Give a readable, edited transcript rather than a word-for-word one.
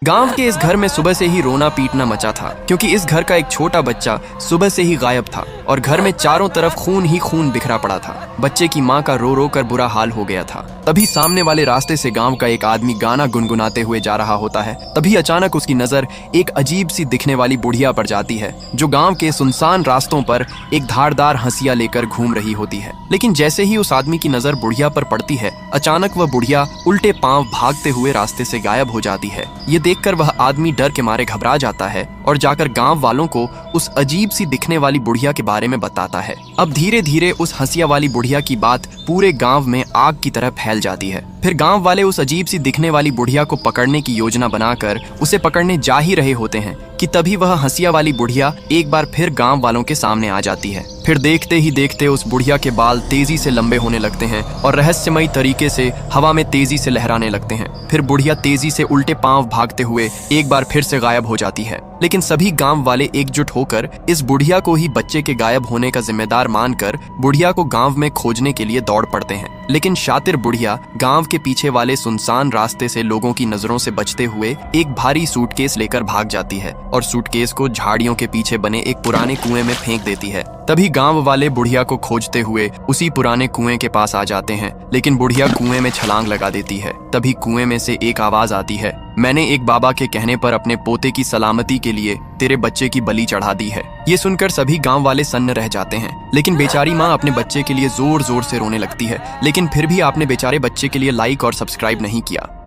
गांव के इस घर में सुबह से ही रोना पीटना मचा था, क्योंकि इस घर का एक छोटा बच्चा सुबह से ही गायब था और घर में चारों तरफ खून ही खून बिखरा पड़ा था। बच्चे की माँ का रो रो कर बुरा हाल हो गया था। तभी सामने वाले रास्ते से गांव का एक आदमी गाना गुनगुनाते हुए जा रहा होता है। तभी अचानक उसकी नजर एक अजीब सी दिखने वाली बुढ़िया पर जाती है, जो गांव के सुनसान रास्तों पर एक धारदार हंसिया लेकर घूम रही होती है। लेकिन जैसे ही उस आदमी की नजर बुढ़िया पर पड़ती है, अचानक वह बुढ़िया उल्टे पांव भागते हुए रास्ते से गायब हो जाती है। ये देखकर वह आदमी डर के मारे घबरा जाता है और जाकर गांव वालों को उस अजीब सी दिखने वाली बुढ़िया के बारे में बताता है। अब धीरे धीरे उस हंसिया वाली बुढ़िया की बात पूरे गांव में आग की तरह फैल जाती है। फिर गांव वाले उस अजीब सी दिखने वाली बुढ़िया को पकड़ने की योजना बनाकर उसे पकड़ने जा ही रहे होते हैं कि तभी वह हंसिया वाली बुढ़िया एक बार फिर गांव वालों के सामने आ जाती है। फिर देखते ही देखते उस बुढ़िया के बाल तेजी से लंबे होने लगते हैं और रहस्यमयी तरीके से हवा में तेजी से लहराने लगते हैं। फिर बुढ़िया तेजी से उल्टे पांव भागते हुए एक बार फिर से गायब हो जाती है। लेकिन सभी गांव वाले एकजुट होकर इस बुढ़िया को ही बच्चे के गायब होने का जिम्मेदार मानकर बुढ़िया को गांव में खोजने के लिए दौड़ पड़ते हैं। लेकिन शातिर बुढ़िया गांव के पीछे वाले सुनसान रास्ते से लोगों की नजरों से बचते हुए एक भारी सूटकेस लेकर भाग जाती है और सूटकेस को झाड़ियों के पीछे बने एक पुराने कुएं में फेंक देती है। तभी गांव वाले बुढ़िया को खोजते हुए उसी पुराने कुएं के पास आ जाते हैं, लेकिन बुढ़िया कुएं में छलांग लगा देती है। तभी कुएं में से एक आवाज आती है, मैंने एक बाबा के कहने पर अपने पोते की सलामती के लिए तेरे बच्चे की बलि चढ़ा दी है। ये सुनकर सभी गांव वाले सन्न रह जाते हैं। लेकिन बेचारी माँ अपने बच्चे के लिए जोर जोर से रोने लगती है, लेकिन फिर भी आपने बेचारे बच्चे के लिए लाइक और सब्सक्राइब नहीं किया।